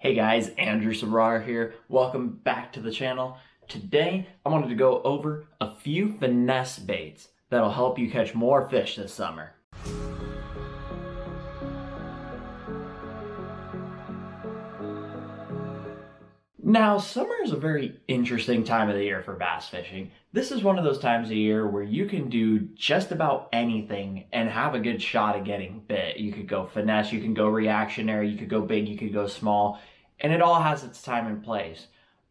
Hey guys, Andrew Sabrar here. Welcome back to the channel. Today, I wanted to go over a few finesse baits that'll help you catch more fish this summer. Now, summer is a very interesting time of the year for bass fishing. This is one of those times of year where you can do just about anything and have a good shot at getting bit. You could go finesse, you can go reactionary, you could go big, you could go small, and it all has its time and place.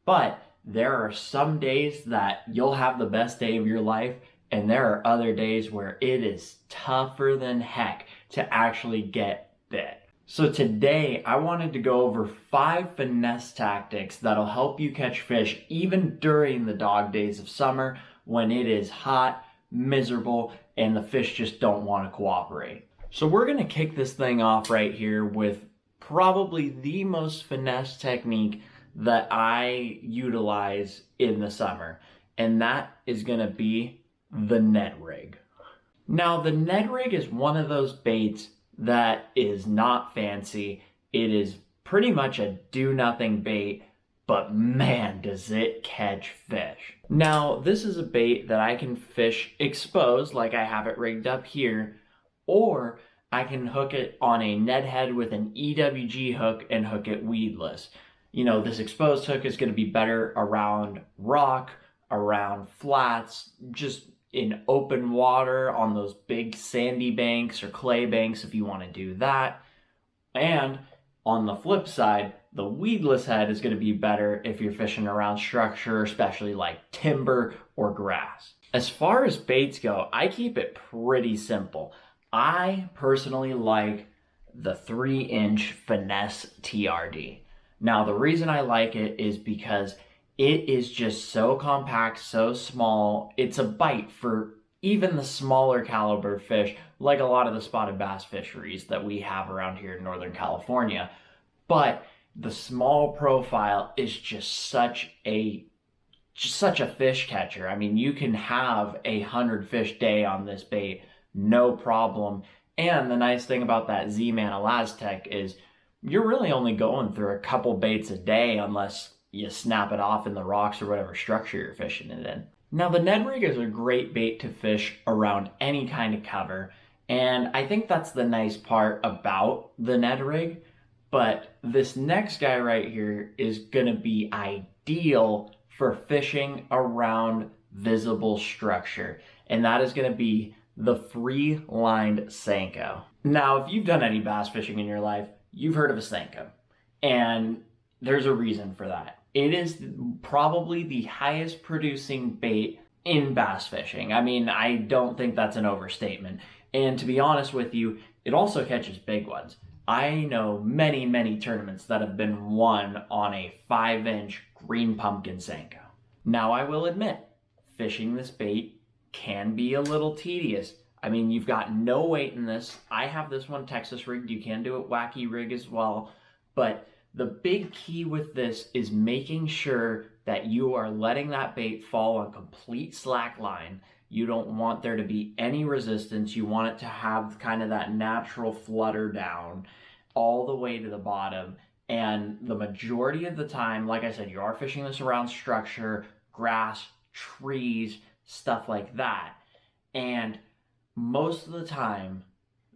But there are some days that you'll have the best day of your life, and there are other days where it is tougher than heck to actually get bit. So today I wanted to go over 5 finesse tactics that'll help you catch fish even during the dog days of summer when it is hot, miserable, and the fish just don't want to cooperate. So we're going to kick this thing off right here with probably the most finesse technique that I utilize in the summer, and that is going to be the Ned rig. Now the Ned rig is one of those baits that is not fancy. It is pretty much a do-nothing bait, but man, does it catch fish. Now, this is a bait that I can fish exposed like I have it rigged up here, or I can hook it on a Ned head with an EWG hook and hook it weedless. You know, this exposed hook is going to be better around rock, around flats, just in open water on those big sandy banks or clay banks if you want to do that. And on the flip side, the weedless head is going to be better if you're fishing around structure, especially like timber or grass. As far as baits go, I keep it pretty simple. I personally like the 3-inch Finesse TRD. Now, the reason I like it is because it is just so compact, so small. It's a bite for even the smaller caliber fish, like a lot of the spotted bass fisheries that we have around here in Northern California. But the small profile is just such a fish catcher. I mean, you can have 100 fish day on this bait, no problem. And the nice thing about that Z-Man Elastec is you're really only going through a couple baits a day unless you snap it off in the rocks or whatever structure you're fishing it in. Now, the Ned rig is a great bait to fish around any kind of cover, and I think that's the nice part about the Ned rig. But this next guy right here is gonna be ideal for fishing around visible structure, and that is gonna be the free-lined Senko. Now, if you've done any bass fishing in your life, you've heard of a Senko, and there's a reason for that. It is probably the highest producing bait in bass fishing. I mean, I don't think that's an overstatement. And to be honest with you, it also catches big ones. I know many, many tournaments that have been won on a 5-inch green pumpkin Senko. Now, I will admit, fishing this bait can be a little tedious. I mean, you've got no weight in this. I have this one Texas rigged. You can do it wacky rig as well. But the big key with this is making sure that you are letting that bait fall on complete slack line. You don't want there to be any resistance. You want it to have kind of that natural flutter down all the way to the bottom. And the majority of the time, like I said, you are fishing this around structure, grass, trees, stuff like that. And most of the time,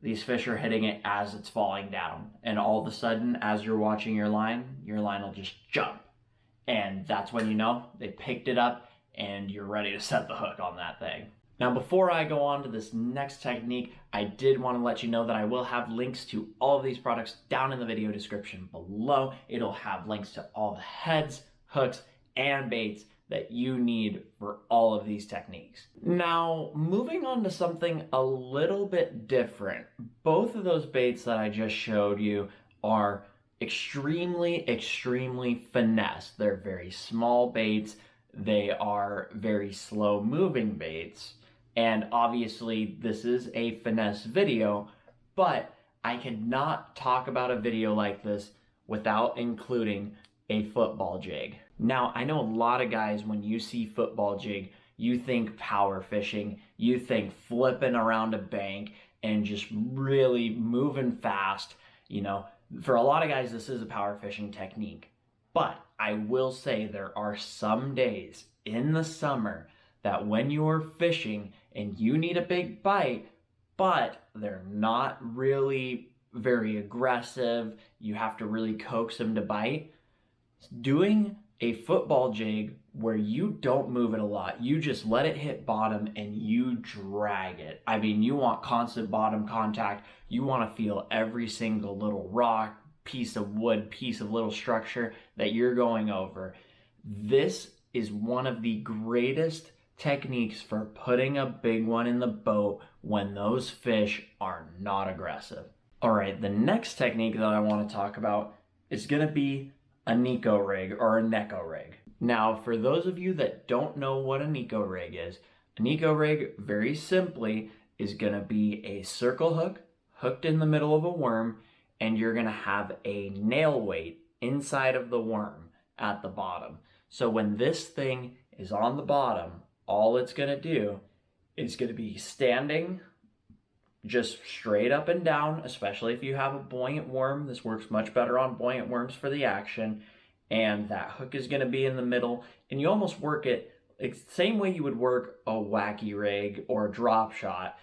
these fish are hitting it as it's falling down. And all of a sudden, as you're watching your line will just jump. And that's when you know they picked it up and you're ready to set the hook on that thing. Now, before I go on to this next technique, I did want to let you know that I will have links to all of these products down in the video description below. It'll have links to all the heads, hooks, and baits that you need for all of these techniques. Now, moving on to something a little bit different. Both of those baits that I just showed you are extremely finesse. They're very small baits. They are very slow moving baits. And obviously this is a finesse video, but I cannot talk about a video like this without including a football jig. Now, I know a lot of guys, when you see football jig, you think power fishing, you think flipping around a bank and just really moving fast, you know, For a lot of guys, this is a power fishing technique. But I will say there are some days in the summer that when you're fishing and you need a big bite, but they're not really very aggressive, you have to really coax them to bite, doing a football jig where you don't move it a lot, you just let it hit bottom and you drag it. I mean, you want constant bottom contact. You want to feel every single little rock, piece of wood, piece of little structure that you're going over. This is one of the greatest techniques for putting a big one in the boat when those fish are not aggressive. All right, the next technique that I want to talk about is going to be a Nico rig or a Neko rig. Now, for those of you that don't know what a Nico rig is, a Nico rig, very simply, is going to be a circle hook hooked in the middle of a worm, and you're going to have a nail weight inside of the worm at the bottom. So when this thing is on the bottom, all it's going to do is going to be standing just straight up and down, especially if you have a buoyant worm. This works much better on buoyant worms for the action. And that hook is going to be in the middle. And you almost work it the same way you would work a wacky rig or a drop shot.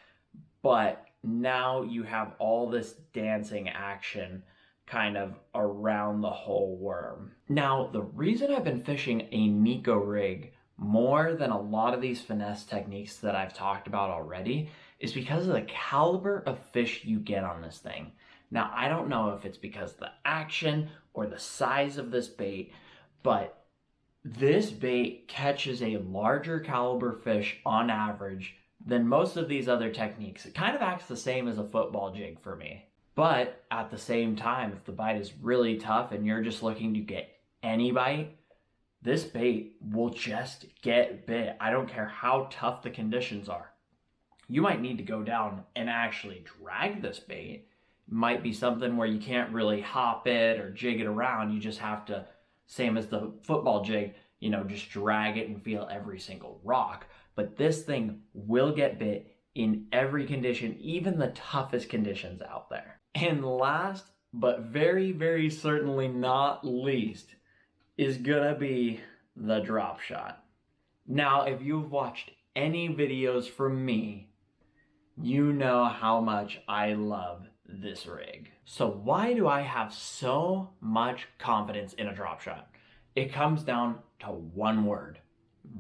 But now you have all this dancing action kind of around the whole worm. Now, the reason I've been fishing a Nico rig more than a lot of these finesse techniques that I've talked about already is because of the caliber of fish you get on this thing. Now, I don't know if it's because of the action or the size of this bait, but this bait catches a larger caliber fish on average than most of these other techniques. It kind of acts the same as a football jig for me. But at the same time, if the bite is really tough and you're just looking to get any bite, this bait will just get bit. I don't care how tough the conditions are. You might need to go down and actually drag this bait. It might be something where you can't really hop it or jig it around. You just have to, same as the football jig, just drag it and feel every single rock. But this thing will get bit in every condition, even the toughest conditions out there. And last, but very, very certainly not least, is gonna be the drop shot. Now, if you've watched any videos from me, you know how much I love this rig. So why do I have so much confidence in a drop shot? It comes down to one word: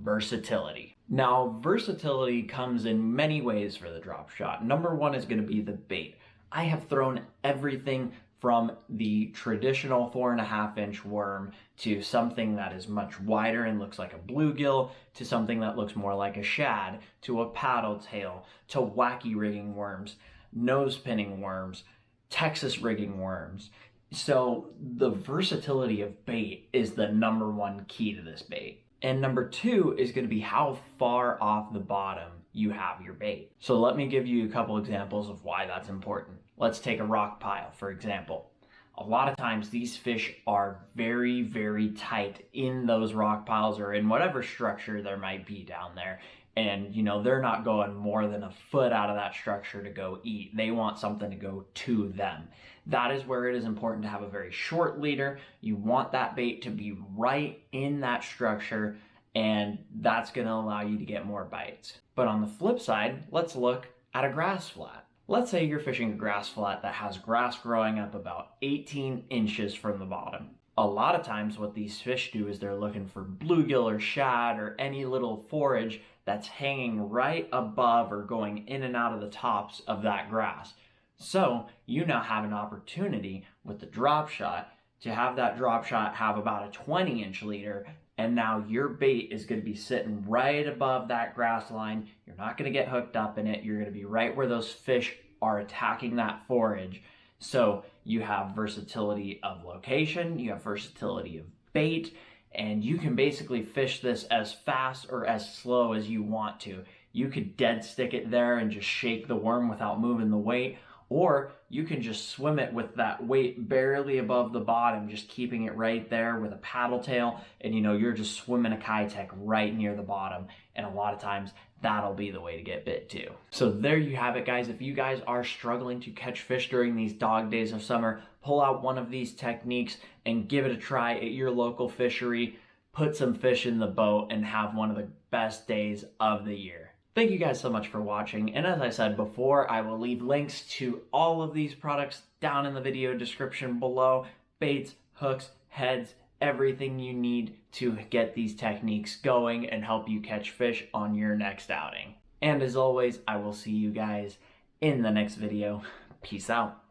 versatility. Now, versatility comes in many ways for the drop shot. Number one is going to be the bait. I have thrown everything from the traditional 4.5-inch worm to something that is much wider and looks like a bluegill, to something that looks more like a shad, to a paddle tail, to wacky rigging worms, nose pinning worms, Texas rigging worms. So the versatility of bait is the number one key to this bait. And number two is going to be how far off the bottom you have your bait. So let me give you a couple examples of why that's important. Let's take a rock pile, for example. A lot of times these fish are very, very tight in those rock piles or in whatever structure there might be down there. And, they're not going more than a foot out of that structure to go eat. They want something to go to them. That is where it is important to have a very short leader. You want that bait to be right in that structure, and that's going to allow you to get more bites. But on the flip side, let's look at a grass flat. Let's say you're fishing a grass flat that has grass growing up about 18 inches from the bottom. A lot of times what these fish do is they're looking for bluegill or shad or any little forage that's hanging right above or going in and out of the tops of that grass. So you now have an opportunity with the drop shot to have that drop shot have about a 20-inch leader, and now your bait is going to be sitting right above that grass line. You're not going to get hooked up in it. You're going to be right where those fish are attacking that forage. So you have versatility of location, you have versatility of bait, and you can basically fish this as fast or as slow as you want to. You could dead stick it there and just shake the worm without moving the weight, Or you can just swim it with that weight barely above the bottom, just keeping it right there with a paddle tail, and you're just swimming a Kitech right near the bottom. And a lot of times that'll be the way to get bit too. So there you have it, guys. If you guys are struggling to catch fish during these dog days of summer, pull out one of these techniques and give it a try at your local fishery. Put some fish in the boat and have one of the best days of the year. Thank you guys so much for watching, and as I said before, I will leave links to all of these products down in the video description below. Baits, hooks, heads, everything you need to get these techniques going and help you catch fish on your next outing. And as always, I will see you guys in the next video. Peace out.